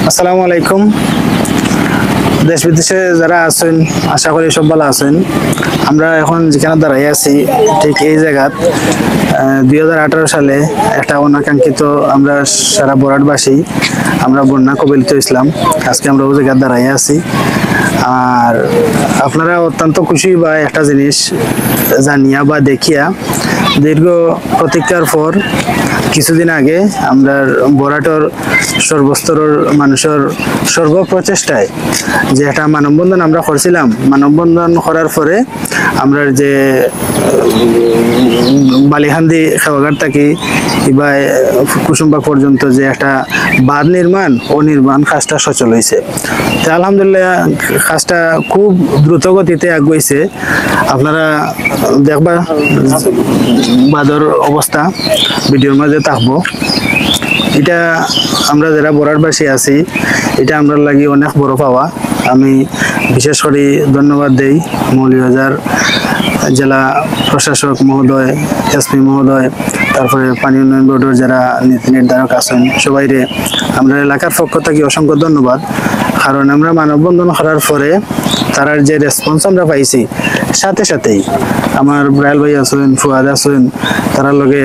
আসসালামু আলাইকুম। দেশ বিদেশে যারা আছেন আশা করি সব ভালো আছেন। আমরা এখন যেখানে দাঁড়াই আছি ঠিক এই জায়গাত 2018 সালে একটা অনাকাঙ্ক্ষিত আমরা সারা বরাটবাসী আমরা বন্যা কবলিত ইসলাম। আজকে আমরা ওই জায়গায় দাঁড়াই আছি আর আপনারা অত্যন্ত খুশি বা একটা জিনিস জানিয়া বা দেখিয়া দীর্ঘ প্রতীক্ষার পর কিছুদিন আগে আমরা বরাটর সর্বস্তরের মানুষের সর্বপ্রচেষ্টায় যে একটা মানববন্ধন আমরা করছিলাম। মানববন্ধন করার পরে আমরা যে বালিহান্দি খেওয়াঘাট থাকি বা কুসুমবাগ পর্যন্ত যে একটা বাঁধ নির্মাণ ও নির্মাণ কাজটা সচল হয়েছে। আলহামদুলিল্লাহ কাজটা খুব দ্রুত গতিতে আগুয়েছে। আপনারা দেখবা বাঁধের অবস্থা ভিডিওর মাঝে থাকবো। এটা আমরা যারা বরাটবাসী আছি এটা আমরা লাগি অনেক বড় পাওয়া। আমি বিশেষ করে ধন্যবাদ দেই মৌলভীবাজার জেলা প্রশাসক মহোদয়, এসপি মহোদয়, তারপরে পানি উন্নয়ন বোর্ডের যারা নীতি নির্ধারক আছেন সবাইরে আমরা এলাকার পক্ষ থেকে অসংখ্য ধন্যবাদ। কারণ আমরা মানববন্ধন করার পরে তারার যে রেসপন্স আমরা পাইছি সাথে সাথেই আমার ব্রাইল ভাই আছেন, ফুয়াদ আছেন, তারার লগে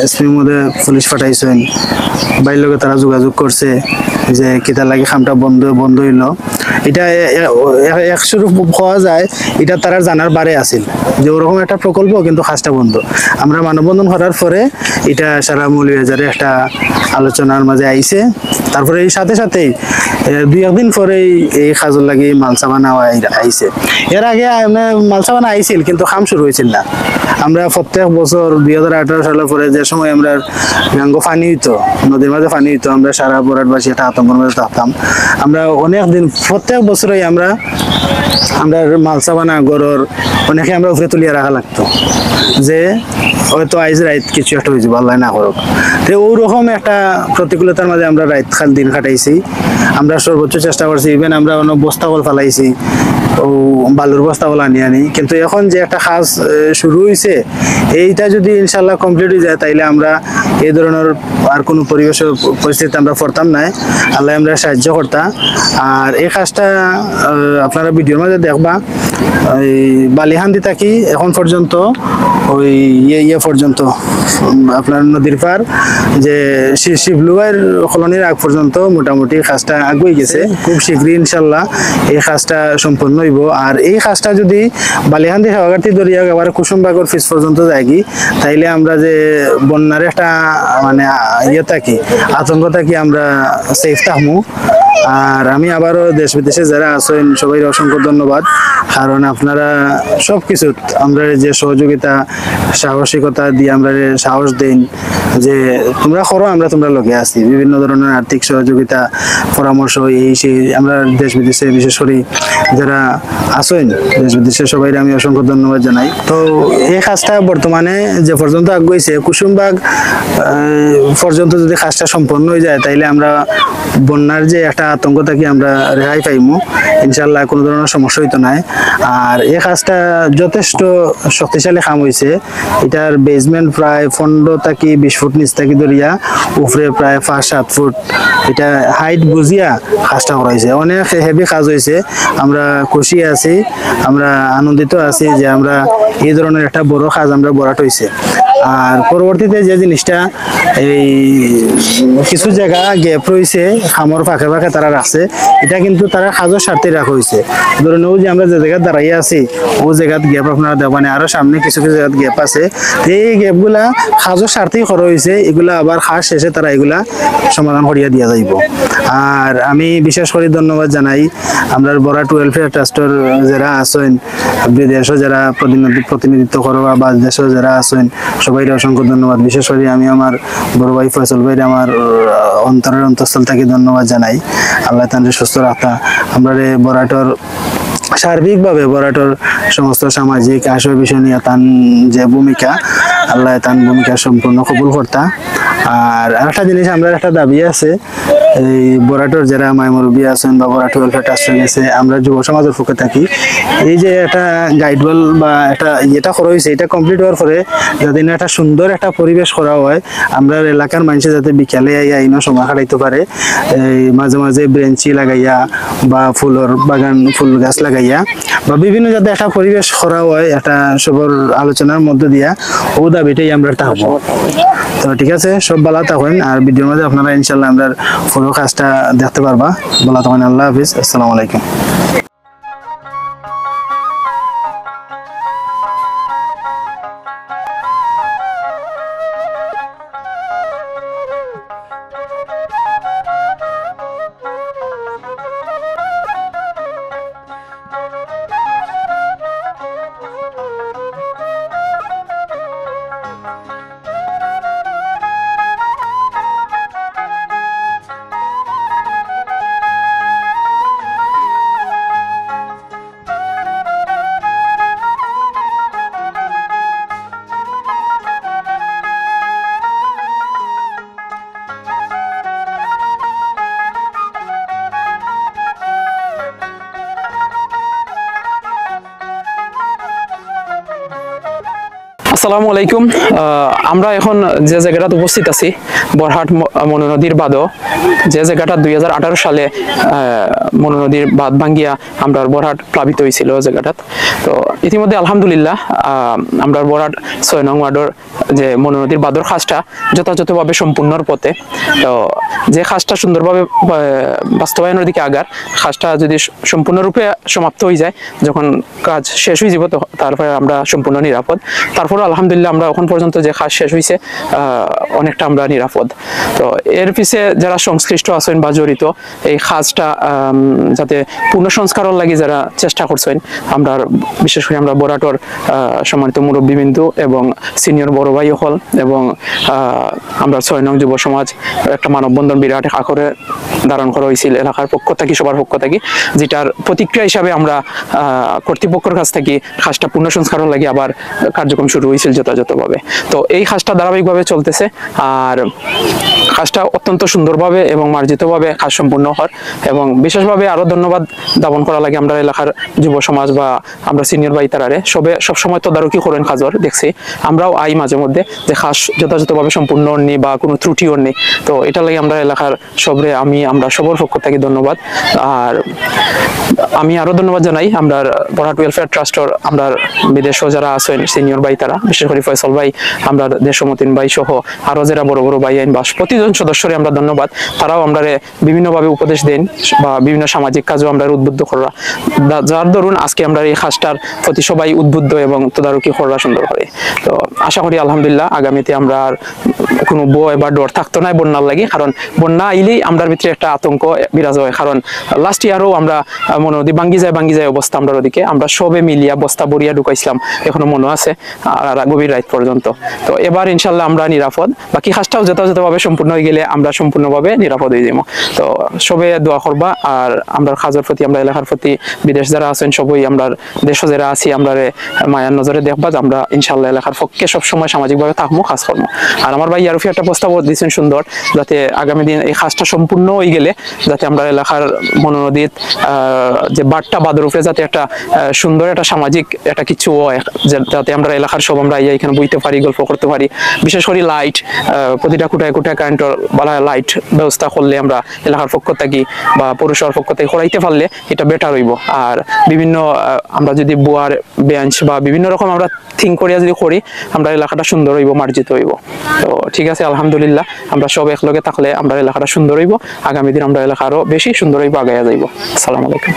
এসপি মধ্যে পুলিশ পাঠাইছেন, বাইর লগে তারা যোগাযোগ করছে যে কিতা লাগে খামটা বন্ধ হইল। এটা একস্বরূপ পাওয়া যায় এটা তারা জানার বারে আছিল যে ওরকম একটা প্রকল্প কিন্তু কাজটা বন্ধ। আমরা মানববন্ধন করার পরে এটা সারা মৌলভীবাজারে একটা আলোচনার মাঝে আইছে। তারপরে এই সাথে সাথেই 2-1 দিন পরেই এই কাজের লাগে মালসাবানা আইছে। এর আগে মালসাবানা আইছিল কিন্তু কাম শুরু হয়েছিল না। আমরা প্রত্যেক বছর 2018 সালের পরে যে সময় আমরা গাঙ্গ পানি হইতো, নদীর মাঝে পানি হইতো, আমরা সারা বরাটবাসী একটা আতঙ্কের মাঝে থাকতাম। আমরা অনেক দিন প্রত্যেক বছরই আমরা মালসাবানা গড়র অনেকে আমরা উপরে তুলিয়া রাখা লাগতো যে হয়তো আইজ রাইত কিছু একটা হয়েছে আল্লাহ না করুক। তো ওরকম একটা প্রতিকূলতার মাঝে আমরা রাত খাল দিন কাটাইছি। আমরা সর্বোচ্চ চেষ্টা করছি, ইভেন আমরা অনেক বস্তাবল ফালাইছি ও বালুর বস্তাবল আনি কিন্তু এখন যে একটা কাজ শুরু হয়েছে এইটা যদি ইনশাল্লাহ কমপ্লিট হয়ে যায় তাইলে আমরা এই ধরনের আর কোনো পরিবেশ পরিস্থিতি আমরা পড়তাম না। আল্লাহ আমরা সাহায্য করতাম। আর এই কাজটা আপনারা ভিডিওর মাঝে দেখবা এই বালিহান্দি থাকি এখন পর্যন্ত ওই ইয়ে পর্যন্ত আপনার নদীর পার যে শিবলুয়ের কলোনির আগ পর্যন্ত মোটামুটি কাজটা আগুয়ে গেছে। খুব শীঘ্রই ইনশাল্লাহ এই কাজটা সম্পূর্ণ হইব। আর এই কাজটা যদি বালিহান্দি হাওয়াঘাটি দরিয়া এবার কুসুমবাগর ফিস পর্যন্ত যাই তাইলে আমরা যে বন্যার একটা মানে ইয়ে থাকি আতঙ্ক থাকি আমরা সেফ থাকবো। আর আমি আবারও দেশ বিদেশে যারা আছেন সবাই অসংখ্য ধন্যবাদ। কারণ আপনারা সবকিছু আমরা যে সহযোগিতা সাহসিকতা দিয়ে আমরা সাহস দেন যে তোমরা করো, আমরা তোমরা লগে আছি। বিভিন্ন ধরনের আর্থিক সহযোগিতা পরামর্শ এই সেই আমরা দেশ বিদেশে বিশেষ করে যারা আছেন দেশ বিদেশে সবাই আমি অসংখ্য ধন্যবাদ জানাই। তো এই কাজটা বর্তমানে যে পর্যন্ত আগুয়েছে কুসুমবাগ পর্যন্ত যদি কাজটা সম্পন্ন হয়ে যায় তাইলে আমরা বন্যার যে একটা আতঙ্ক থাকি আমরা রেহাই পাইমু ইনশাল্লাহ, কোনো ধরনের সমস্যা হইতো না। আর এই কাজটা যথেষ্ট শক্তিশালী কাম হয়েছে। এটার বেসমেন্ট প্রায় 15 থেকে 20 ফুট নিচ থেকে ধরিয়া উপরে প্রায় 5-7 ফুট এটা হাইট বুঝিয়া কাজটা করা হয়েছে। অনেক হেভি কাজ হয়েছে। আমরা খুশি আছি, আমরা আনন্দিত আছি যে আমরা এই ধরনের একটা বড় কাজ আমরা বরাট হয়েছে। আর পরবর্তীতে যে জিনিসটা এই কিছু জায়গা গ্যাপ রয়েছে খামর ফাঁকে ফাঁকে তারা রাখছে, এটা কিন্তু তারা কাজের স্বার্থে রাখা হয়েছে। ধরুন ও যে আমরা যে জায়গায় দাঁড়াইয়া আছি ও জায়গাত গ্যাপ আপনারা দেখবেন, আরো সামনে কিছু কিছু জায়গাত গ্যাপ আছে। এই গ্যাপ গুলা কাজের স্বার্থেই করা হয়েছে। এগুলা আবার কাজ শেষে তারা এগুলা সমাধান করিয়া দিয়া যাইব। আর আমি বিশেষ করে ধন্যবাদ জানাই আমরা বরাট ওয়েলফেয়ার ট্রাস্টের যারা আছেন, বিদেশে যারা প্রতিনিধিত্ব করবা বা দেশে যারা আছেন সবাই অসংখ্য ধন্যবাদ। বিশেষ করে আমি আমার বড় ভাই ফয়সল ভাই আমার অন্তরের অন্তঃস্থল থেকে ধন্যবাদ জানাই। আল্লাহ তাদের সুস্থ রাখা। আমরা বরাটর সার্বিকভাবে বরাটর সমস্ত সামাজিক আশয় বিষয় নিয়ে তান যে ভূমিকা আল্লাহ তান ভূমিকা সম্পূর্ণ কবুল করতা। আর একটা জিনিস আমরা একটা দাবি আছে এই বরাটোর যারা মাইমুরব্বী আছেন বা বরাটো ওয়েলফেয়ার ট্রাস্টে গেছে, আমরা যুব সমাজের পক্ষে থাকি এই যে একটা গাইডওয়াল বা একটা এটা করা হয়েছে, এটা কমপ্লিট হওয়ার পরে যাতে না একটা সুন্দর একটা পরিবেশ করা হয়, আমরা এলাকার মানুষ যাতে বিকালে আইনো সময় কাটাইতে পারে, এই মাঝে মাঝে ব্রেঞ্চি লাগাইয়া বা ফুলের বাগান ফুল গাছ লাগাইয়া বা বিভিন্ন যাতে একটা পরিবেশ করা হয় একটা সবর আলোচনার মধ্যে দিয়া, ও দাবিটাই আমরা থাকবো। তো ঠিক আছে, সব ভালো থাকেন, আর ভিডিওর মধ্যে আপনারা ইনশাল্লাহ আমরা পুরো কাজটা দেখতে পারবা। ভালো থাকেন, আল্লাহ হাফিজ, আসসালামু আলাইকুম। আসসালামু আলাইকুম। আমরা এখন যে জায়গাটাতে উপস্থিত আছি বরহাট মনু নদীর বাঁধ, যে জায়গাটা 2018 সালে মনু নদীর বাঁধ ভাঙ্গিয়া আমরা বরহাট প্লাবিত হয়েছিল জায়গাটাত। তো ইতিমধ্যে আলহামদুলিল্লাহ আমরা বরহাট 6 নং ওয়ার্ডের যে মনু নদীর বাঁধের কাজটা যথাযথভাবে সম্পূর্ণর পথে। তো যে কাজটা সুন্দরভাবে বাস্তবায়নের দিকে আগার, কাজটা যদি সম্পূর্ণরূপে সমাপ্ত হয়ে যায়, যখন কাজ শেষ হয়ে যাব তারপরে আমরা সম্পূর্ণ নিরাপদ। তারপর আলহামদুলিল্লাহ আমরা এখন পর্যন্ত যে কাজ শেষ হয়েছে অনেকটা আমরা নিরাপদ। তো এর পিছে যারা সংশ্লিষ্ট আছেন বা জড়িত, এই কাজটা যাতে পূর্ণ সংস্কারের লাগি যারা চেষ্টা করছেন, আমরা বিশেষ করে আমরা বরাটোর সম্মানিত মুরব্বীবৃন্দু এবং সিনিয়র বড় ভাই হল এবং আমরা 6 নং যুব সমাজ একটা মানববন্ধন বিরাট আকারে ধারণ করা হয়েছিল এলাকার পক্ষ থেকে, সবার পক্ষ থেকে, যেটার প্রতিক্রিয়া হিসাবে আমরা কর্তৃপক্ষের কাছ থেকে কাজটা পূর্ণ সংস্কারের লাগে আবার কার্যক্রম শুরু হয়েছিল যথাযথভাবে। তো এই কাজটা ধারাবাহিকভাবে চলতেছে, আর কাজটা অত্যন্ত সুন্দরভাবে এবং মার্জিতভাবে কাজ সম্পূর্ণ হয়। এবং বিশেষভাবে আরো ধন্যবাদ জ্ঞাপন করা লাগে আমরা এলাকার যুব সমাজ বা আমরা সিনিয়র ভাই তারারে, সবসময় তদারকি করেন কাজর, দেখছি আমরাও আই মাঝে মধ্যে যে কাজ যথাযথভাবে সম্পূর্ণ নেই বা কোনো ত্রুটিও নেই। তো এটা লাগে আমরা এলাকার সবরে আমরা সবার পক্ষ থেকে ধন্যবাদ। আর আমি আরো ধন্যবাদ জানাই আমরা বরহাট ওয়েলফেয়ার ট্রাস্টের আমরা বিদেশও যারা আছেন সিনিয়র ভাই তারা, বিশেষ করে ফয়সল ভাই, আমরা দেশমতিন ভাই সহ আরো যারা বড় বড় ভাই আইন বা প্রতিজন সদস্যরে আমরা ধন্যবাদ। তারাও আমরা বিভিন্নভাবে উপদেশ দেন বা বিভিন্ন সামাজিক কাজও আমরা উদ্বুদ্ধ করা, যার দরুন আজকে আমরা এই কাজটার প্রতি সবাই উদ্বুদ্ধ এবং তদারকি করা সুন্দর করে। তো আশা করি আলহামদুলিল্লাহ আগামীতে আমরা আর কোনো ভয় বা ডর থাকতো না বন্যার লাগে, কারণ বন্যা আইলেই আমরা ভিতরে একটা আতঙ্ক বিরাজ হয়। কারণ লাস্ট ইয়ারও আমরা মনে নদী ভাঙ্গি যায় অবস্থা, আমরা ওদিকে আমরা সবে মিলিয়া বস্তা বরিয়া ঢুকাইছিলাম, এখনো মনে আছে, আর গভীর রাত পর্যন্ত। তো এবার ইনশাল্লাহ আমরা নিরাপদ, বাকি কাজটাও যথাযথভাবে সম্পূর্ণ হয়ে গেলে আমরা সম্পূর্ণভাবে নিরাপদ হয়ে যাবো। তো সবে দোয়া করবা, আর আমরা কাজের প্রতি, আমরা এলাকার প্রতি, বিদেশ যারা আছেন সবই আমরা দেশ যারা আছি আমরা মায়ার নজরে দেখবা যে আমরা ইনশাল্লাহ এলাকার পক্ষে সবসময় সামাজিকভাবে থাকবো, কাজ করবো। আর আমার ভাই ইয়ারফি একটা প্রস্তাব দিয়েছেন সুন্দর, যাতে আগামী দিন এই কাজটা সম্পূর্ণ হয়ে গেলে যাতে আমরা এলাকার মনু নদীর যে বাটটা বাঁধের উপরে যাতে একটা সুন্দর একটা সামাজিক একটা কিছু হয়, যাতে আমরা এলাকার সব আমরা এখানে বইতে পারি, গল্প করতে পারি। বিশেষ করে লাইট, প্রতিটা কোটায় কারেন্টের লাইট ব্যবস্থা করলে আমরা এলাকার পক্ষ থেকে বা পৌরসভার পক্ষ থেকে করাইতে পারলে এটা বেটার হইব। আর বিভিন্ন আমরা যদি বুয়ার বেঞ্চ বা বিভিন্ন রকম আমরা থিঙ্ক করিয়া যদি করি, আমরা এলাকাটা সুন্দর হইব, মার্জিত হইব। তো ঠিক আছে, আলহামদুলিল্লাহ আমরা সব একলগে থাকলে আমরা এলাকাটা সুন্দর হইব, আগামী দিন আমরা এলাকা আরো বেশি সুন্দর হইব, আগাইয়া যাইব। আসসালামু আলাইকুম।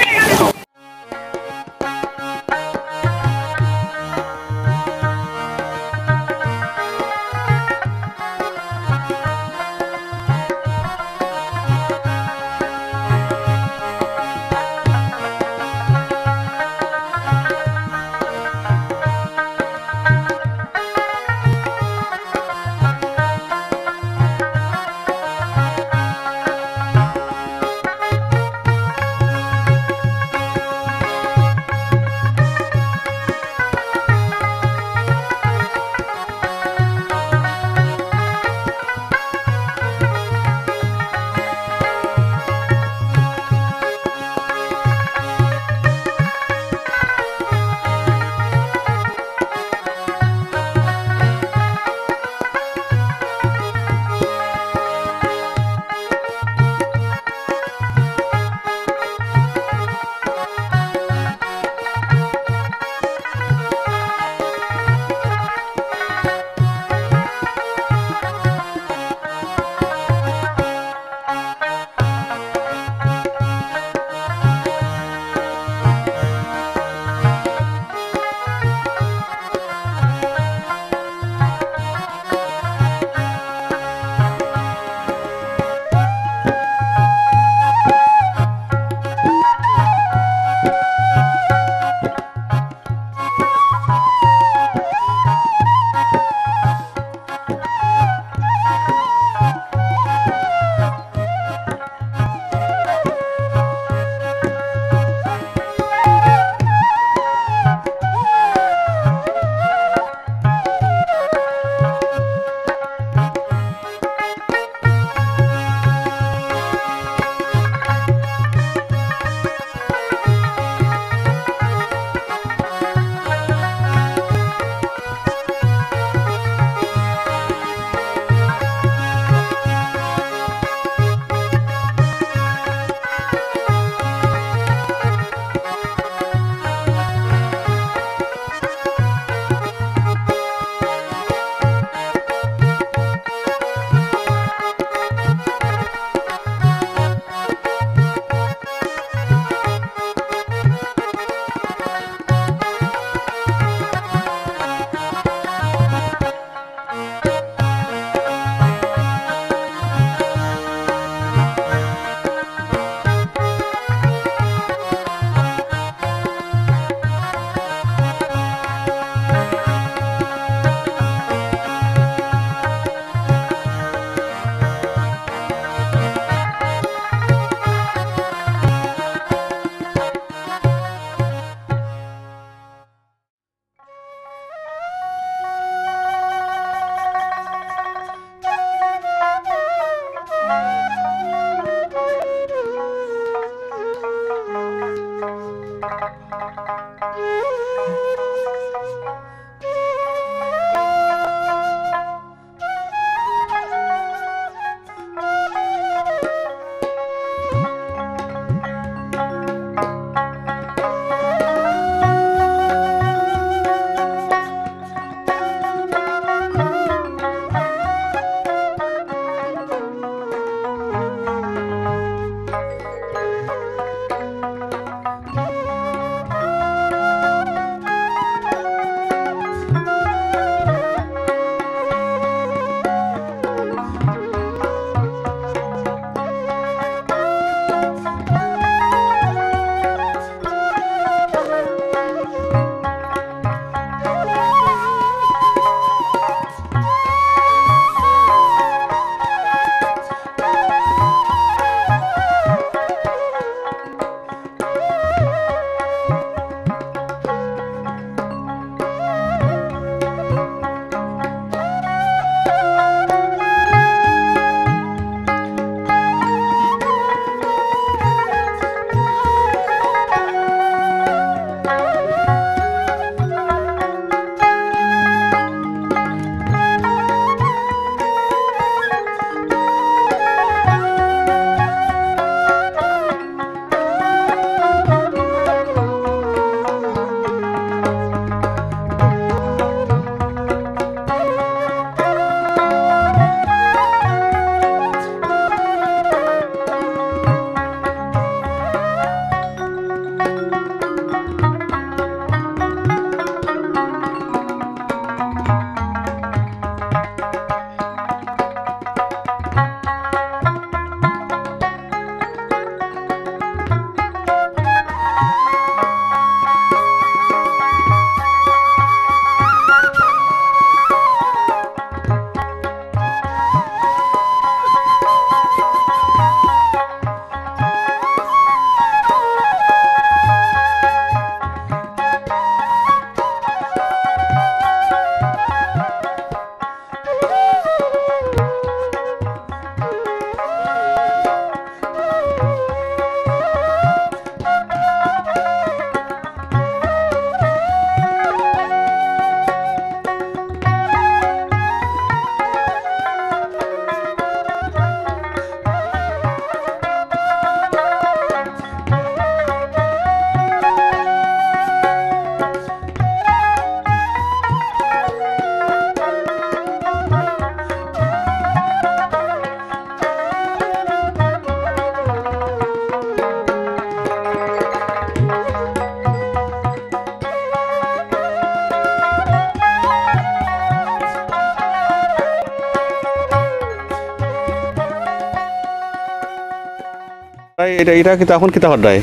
এটা এটা কিন্তু এখন কিতা হঠায়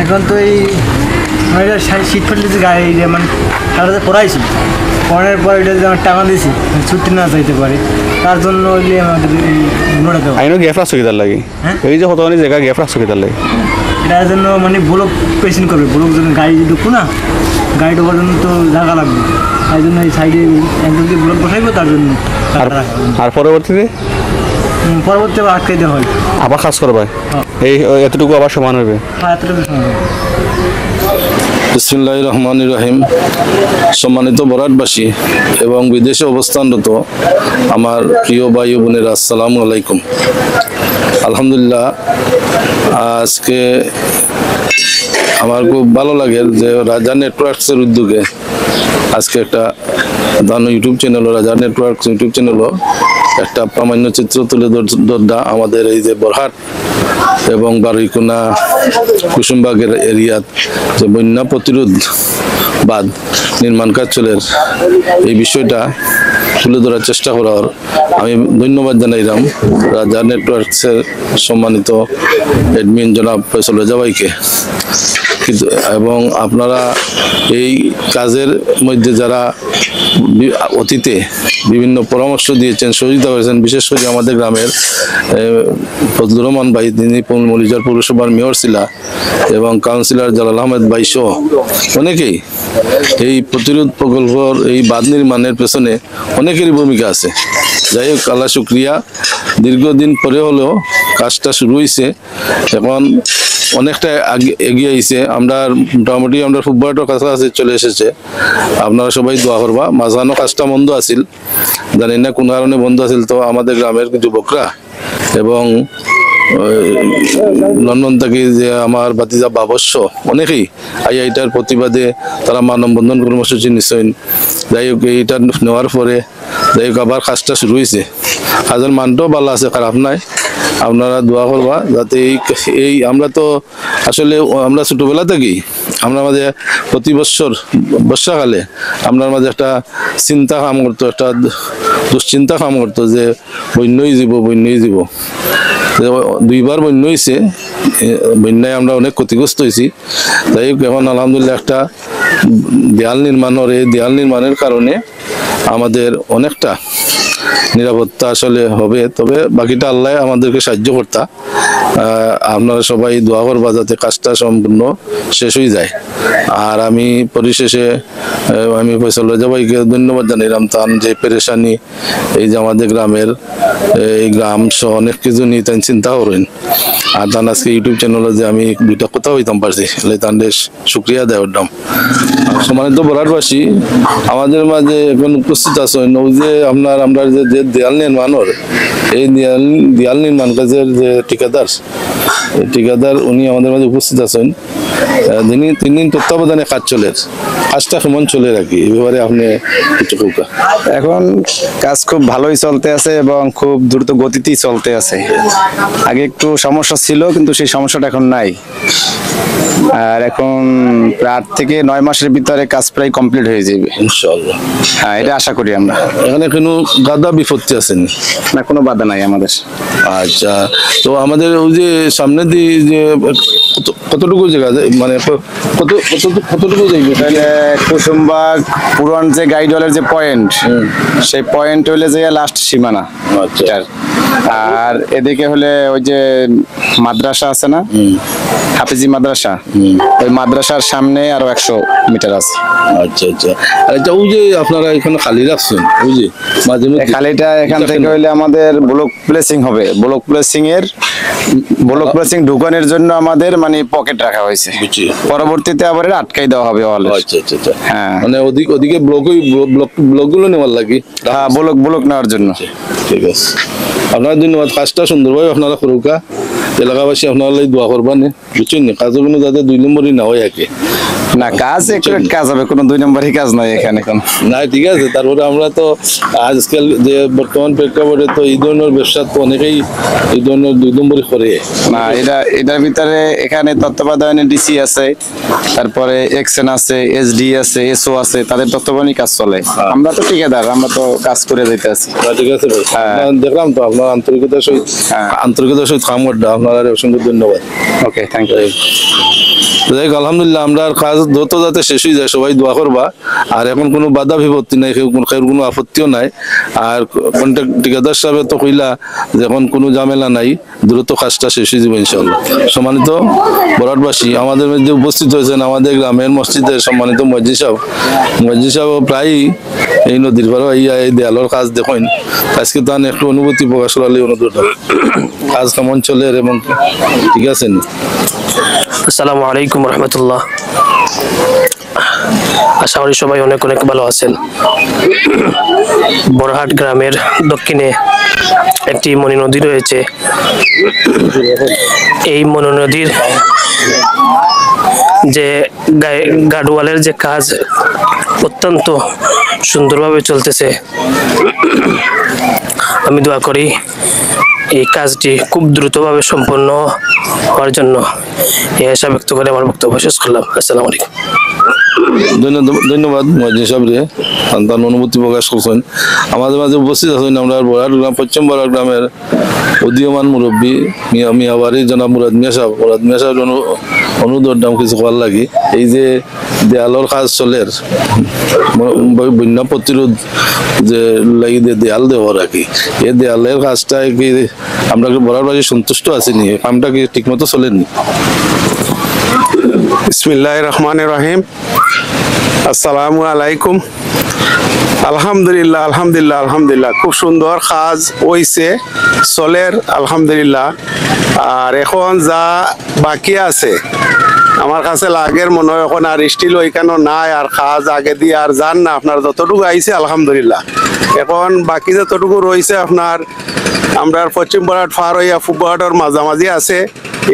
এখন তো এই শীত পড়লে যে গায়ে মানে সারাতে পড়াইছি পড়ানোর পর এটা যদি আমার টাকা দিয়েছি ছুটি না চাইতে পারে তার জন্য ওইলে আমাদের নোটা দেওয়া আইনো গ্যাপ রাখছো কিতার লাগে হ্যাঁ? এই যে কতখানি জায়গা গ্যাপ রাখছো কিতার লাগে এটার জন্য মানে ব্লক পেশেন্ট করবে ব্লক যখন গাড়ি ঢুকবো না গাড়ি ঢোকার জন্য তো জায়গা লাগবে তাই জন্য এই সাইডে একদম যদি ব্লক বসাইবো তার জন্য টাকাটা রাখা হবে। আর পরবর্তীতে পরবর্তী আবার আটকে দেওয়া হয় আবার কাজ করবে এই এতটুকু আবার সমান হবে এতটুকু সময় হবে। বিসমিল্লাহির রহমানির রহিম। সম্মানিত বরাটবাসী এবং বিদেশে অবস্থানরত আমার প্রিয় ভাই ও বোনেরা, আসসালামু আলাইকুম। আলহামদুলিল্লাহ, আজকে আমার খুব ভালো লাগে যে রাজা নেটওয়ার্কসের উদ্যোগে আজকে একটা ইউটিউব চ্যানেলও রাজা নেটওয়ার্কস ইউটিউব চ্যানেলও একটা প্রামাণ্য চিত্র তুলে ধরদা আমাদের এই যে বরহাট এবং বারুইকোনা কুসুমবাগের এরিয়াত যে বন্যা প্রতিরোধ বাঁধ নির্মাণ কাজ চলে এই বিষয়টা তুলে ধরার চেষ্টা করার আমি ধন্যবাদ জানাইলাম রাজা নেটওয়ার্কসের সম্মানিত অ্যাডমিন জনাব ফয়সাল রেজা ভাইকে। এবং আপনারা এই কাজের মধ্যে যারা অতীতে বিভিন্ন পরামর্শ দিয়েছেন, সহযোগিতা করেছেন, বিশেষ করে আমাদের গ্রামের ফজলুর রহমান ভাই, তিনি মলিজার পৌরসভার মেয়র ছিলা, এবং কাউন্সিলর জালাল আহমেদ ভাই সহ অনেকেই এই প্রতিরোধ প্রকল্পর এই বাঁধ নির্মাণের পেছনে অনেকেরই ভূমিকা আছে। যাই হোক, আল্লাহ শুক্রিয়া, দীর্ঘদিন পরে হলেও কাজটা শুরু হয়েছে, এখন অনেকটা এগিয়ে আইছে। আমরা মোটামুটি আমরা ফুটবলটার কাছাকাছি চলে এসেছে। আপনারা সবাই দোয়া করবা। মাঝানো কাজটা বন্ধ আছিল, জানি না কোন কারণে বন্ধ আছিল, তো আমাদের গ্রামের যুবকরা এবং লন্ডন থেকে যে আমার ভাতিজা বাবস্য অনেকেই এইটার প্রতিবাদে তারা মানববন্ধন কর্মসূচি নিশ্চয়। যাই হোক, এইটা নেওয়ার পরে যাই হোক আবার কাজটা শুরু হয়েছে। কাজের মানটাও ভালো আছে, খারাপ নাই। আপনারা দোয়া করবা যাতে এই আমরা তো আসলে আমরা ছোটবেলা থেকেই আমরা মাঝে প্রতি বছর বর্ষাকালে আপনার মাঝে একটা চিন্তা কাম করতো, একটা দুশ্চিন্তা কাম করতো যে বন্যই জীব। দুইবার বন্যা হয়েছে, বন্যায় আমরা অনেক ক্ষতিগ্রস্ত হয়েছি। যাই হোক, এখন আলহামদুলিল্লাহ একটা দেয়াল নির্মাণের কারণে আমাদের অনেকটা নিরাপত্তা আসলে হবে। তবে বাকিটা আল্লাহ আমাদেরকে সাহায্য করতা। আপনারা সবাই দোয়া করবা যাতে কাজটা সম্পূর্ণ শেষ হয়ে যায়। আর আমি পরিশেষে আমি ফয়সাল রেজা ভাইকে ধন্যবাদ জানাইলাম, তার যে পেরেশানি এই যে আমাদের গ্রামের এই গ্রাম সহ অনেক কিছু নিয়ে তাই চিন্তা করেন। আর তার আজকে ইউটিউব চ্যানেলে যে আমি দুইটা কথা হইতাম পারছি, তার শুক্রিয়া দেয় ওর নাম। সম্মানিত বরাটবাসী, আমাদের মাঝে এখন উপস্থিত আছেন ওই যে আমরা যে দেয়াল নির্মাণের এই দেয়াল নির্মাণ কাজের যে ঠিকাদার উনি আমাদের মাঝে উপস্থিত আছেন। তিনি তত্ত্বাবধানে কাজটা কেমন চলে রাখি এই ব্যাপারে আপনি কিছু কৌকা। এখন কাজ খুব ভালোই চলতে আছে এবং খুব দ্রুত গতিতেই চলতে আছে। আগে একটু সমস্যা ছিল, কিন্তু সেই সমস্যাটা এখন নাই। আর এখন প্রায় 8 থেকে 9 মাসের ভিতরে কাজ প্রায় কমপ্লিট হয়ে যাবে ইনশাআল্লাহ। হ্যাঁ, এটা আশা করি আমরা। এখানে কোনো গাদা বিপত্তি আছেন না, কোনো বাধা নাই আমাদের। আচ্ছা, তো আমাদের ওই যে সামনে দিয়ে যে কতটুকু জায়গা মানে কতটুকু যাইবে তাহলে কুসুমবাগ পুরান যে গাইডওয়ালের যে পয়েন্ট, সেই পয়েন্ট হইলে যে লাস্ট সীমানা। আচ্ছা। এটার। আর এদিকে হলে ওই যে মাদ্রাসা আছে না, হাফিজি মাদ্রাসা, ওই মাদ্রাসার সামনে আরো 100 মিটার আছে। আচ্ছা আচ্ছা। আর এটা ওই যে আপনারা এখানে খালি রাখছেন, ওই যে মাঝে এই খালিটা এখান থেকে হইলে আমাদের ব্লক প্লেসিং হবে। ব্লক প্লেসিং ঢুকানোর জন্য আমাদের মানে পকেট রাখা হয়েছে। বুঝছি। পরবর্তীতে আবার এটা আটকাই দেওয়া হবে ওয়ালে। আচ্ছা আচ্ছা আচ্ছা। হ্যাঁ। মানে ওদিকে ব্লকগুলো নেওয়ার লাগে। হ্যাঁ, ব্লক নেওয়ার জন্য। ঠিক আছে, আপনার ধন্যবাদ। কাজটা সুন্দরভাবে আপনারা করুকা। এলাকাবাসী আপনারা দোয়া করবেন, বুঝছেন না? কাজগুলো যাতে 2 নম্বরই না হয়, একে না, কাজ একুরেট কাজ হবে, কোনো 2 নম্বরই কাজ নয় এখানে কোন। না ঠিক আছে, তারপরে আমরা তো আজকাল যে বর্তমান প্রেক্ষাপটে তো এই ধরনের ব্যবসা তো অনেকেই এই ধরনের 2 নম্বরই করে। না, এটার ভিতরে এখানে তত্ত্বাবধানে ডিসি আছে, তারপরে এক্সএন আছে, এসডি আছে, এসও আছে, তাদের তত্ত্বাবধানে কাজ চলে। আমরা তো ঠিকাদার, আমরা তো কাজ করে যেতে আছি। ঠিক আছে ভাই, দেখলাম তো আপনার আন্তরিকতার সহিত কাম করতে আপনার অসংখ্য ধন্যবাদ। ওকে, থ্যাংক ইউ। যাই হোক, আলহামদুলিল্লাহ আমরা কাজ দ্রুত যাতে শেষ হয়ে যায় সবাই দোয়া করবা। আর এখন কোনো বাধা বিপত্তি নাই, কেউ কোনো আপত্তিও নাই। আর কন্ট্রাক্ট ঠিকাদার সাহেব তো কইলা যে এখন কোনো ঝামেলা নাই, দ্রুত কাজটা শেষ হয়ে যাবে ইনশাল্লাহ। সম্মানিত বরাটবাসী, আমাদের মধ্যে উপস্থিত হয়েছেন আমাদের গ্রামের মসজিদের সম্মানিত মসজিদ সাহেব প্রায়ই এই নদীর পাড়ে এই দেয়ালের কাজ দেখেন। আজকে তার একটু অনুভূতি প্রকাশ করালে অনুরোধ, কাজ কেমন চলে এবং ঠিক আছে। আসসালামু আলাইকুম রহমতুল্লাহ। আশা করি সবাই অনেক অনেক ভালো আছেন। বড়হাট গ্রামের দক্ষিণে একটি মনি নদী রয়েছে। এই মনি নদীর যে গার্ডওয়ালের যে কাজ অত্যন্ত সুন্দরভাবে চলতেছে। আমি দোয়া করি এই কাজটি খুব দ্রুতভাবে সম্পন্ন হওয়ার জন্য এই আশা ব্যক্ত করে আমার বক্তব্য শেষ করলাম। আসসালামু আলাইকুম। ধন্যবাদ মসজিদ সাহেব রে, তার অনুভূতি প্রকাশ করছেন। আমাদের মাঝে উপস্থিত আছেন আমরা বড়হাট গ্রাম, পশ্চিম বড়হাট গ্রামের উদীয়মান মুরব্বী মিয়াবাড়ির জনাব মুরাদ মিয়া সাহেব অনুরোধ দাম কিছু করার লাগি। এই যে দেয়ালর কাজ চলে, বন্যা প্রতিরোধ যে লাগি দেয়াল দেওয়ার আর কি, এই দেয়ালের কাজটা কি আমরা বড়হাটবাসী সন্তুষ্ট আছি নি? কামটা কি ঠিক মতো চলেনি? বিসমিল্লাহির রহমানির রহিম। আসসালামু আলাইকুম। আলহামদুলিল্লাহ খুব সুন্দর কাজ হইছে, চলের আলহামদুলিল্লাহ। আর এখন যা বাকি আছে আমার কাছে লাগের মনে হয় এখন আর স্টিল ওইখানে নাই, আর কাজ আগে দিয়ে আর যান না। আপনার যতটুকু আইছে আলহামদুলিল্লাহ, এখন বাকি যতটুকু রয়েছে আপনার আমরা পশ্চিম বড়হাট পার হইয়া ফুবহাটের মাঝামাঝি আছে,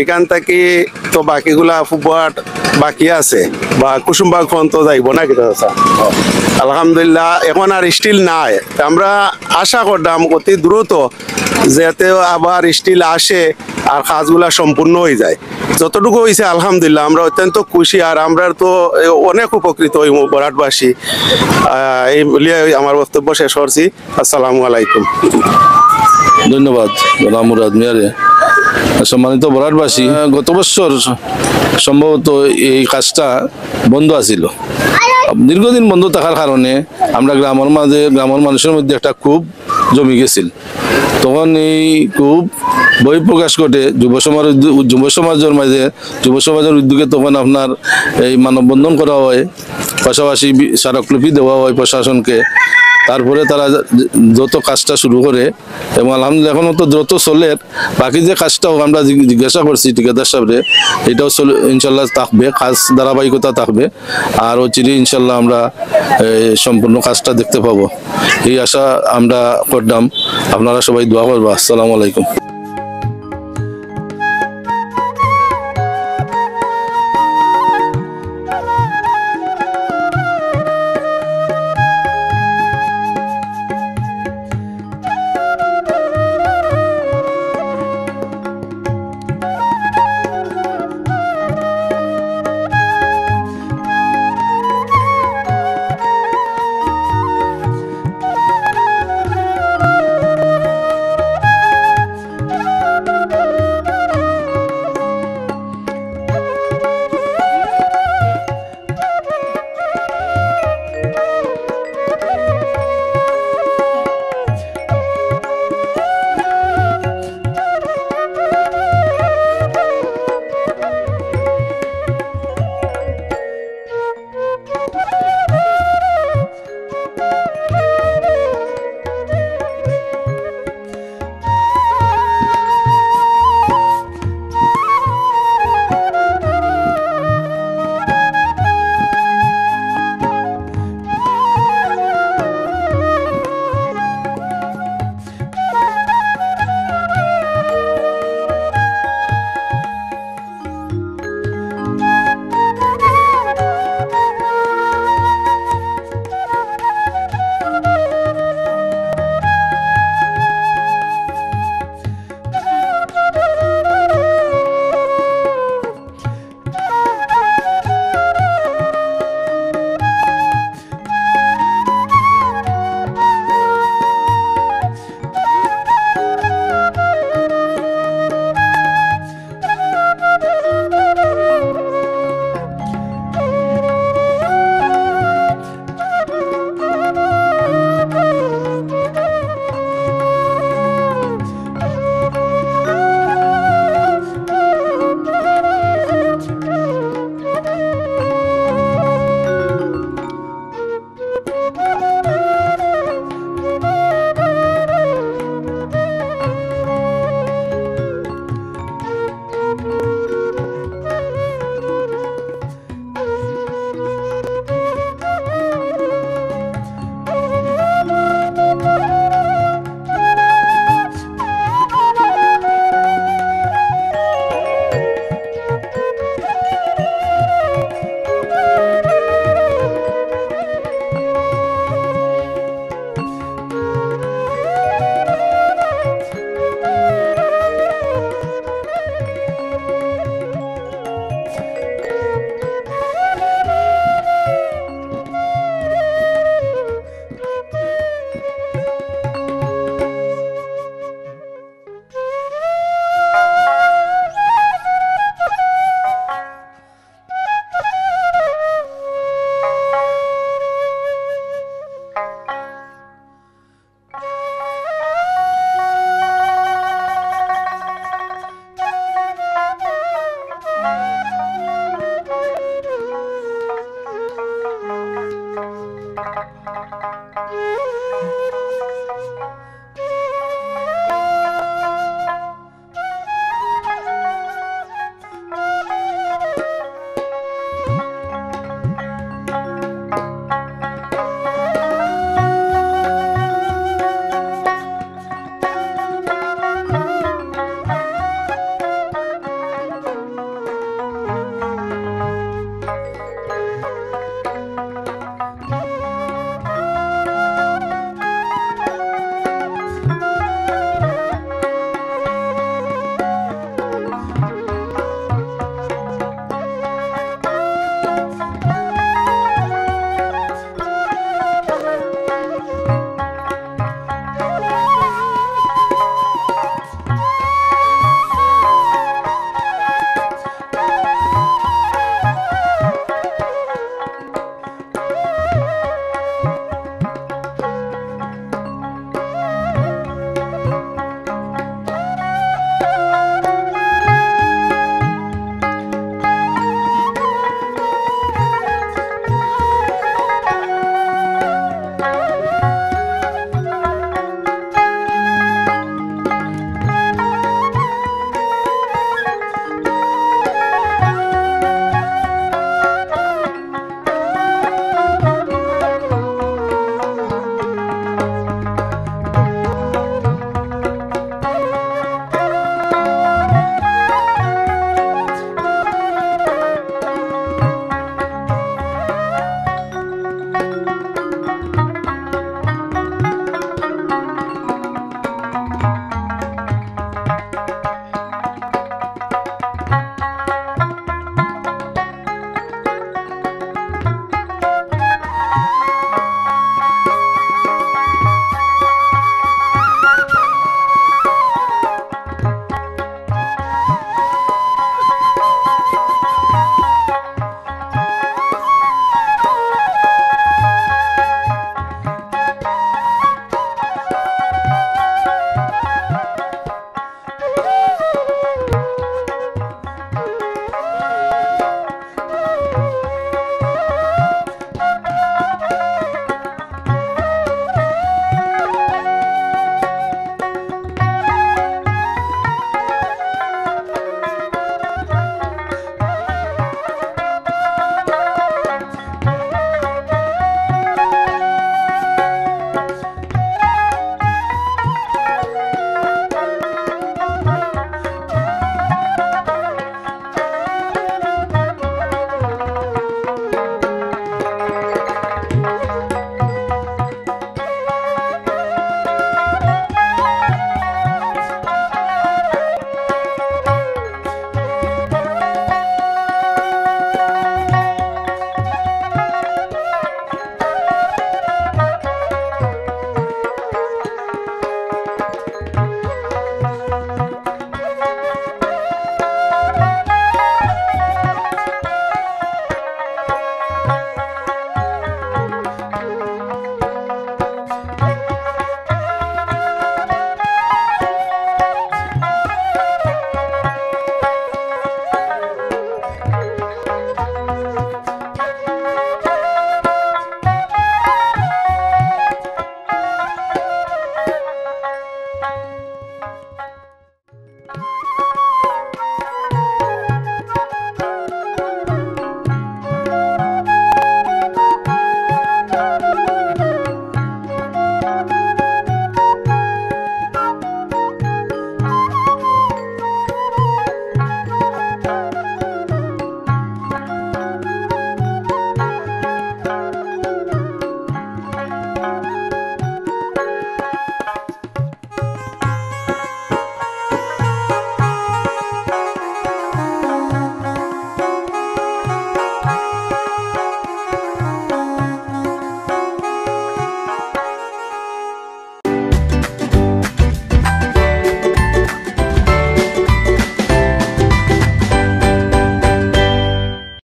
এখান থেকে তো বাকিগুলা ফুবহাট বাকি আছে বা কুসুমবাগ পর্যন্ত যাইব না কি? আলহামদুলিল্লাহ এখন আর স্টিল নাই। আমরা আশা করতাম অতি দ্রুত যাতে আবার স্টিল আসে আর কাজগুলা সম্পূর্ণ হয়ে যায়। যতটুকু হয়েছে আলহামদুলিল্লাহ আমরা অত্যন্ত খুশি, আর আমরা তো অনেক উপকৃত হই বড়হাটবাসী। এই বলিয়ে আমার বক্তব্য শেষ করছি। আসসালামু আলাইকুম। ধন্যবাদ জনাব মুরাদ মিয়ারে। সম্মানিত বড়হাটবাসী, গত বছর সম্ভবত এই কাজটা বন্ধ আছিল। দীর্ঘদিন বন্ধ থাকার কারণে আমরা গ্রামের মানুষের মধ্যে একটা ক্ষোভ জমি গেছিল। তখন এই ক্ষোভ বই প্রকাশ ঘটে যুব সমাজের উদ্যোগে তখন আপনার এই মানববন্ধন করা হয়, পাশাপাশি স্মারকলিপি দেওয়া হয় প্রশাসনকে। তারপরে তারা যত কাজটা শুরু করে এবং আলহামদুলিল্লাহ এখন তো দ্রুত চলে। বাকি যে কাজটাও আমরা জিজ্ঞাসা করছি ঠিকাদার সাহেবরে, এটাও ইনশাল্লাহ থাকবে, কাজ ধারাবাহিকতা থাকবে। আর চিরি ইনশাল্লাহ আমরা সম্পূর্ণ কাজটা দেখতে পাবো, এই আশা আমরা করলাম। আপনারা সবাই দোয়া করবা। আসসালামু আলাইকুম।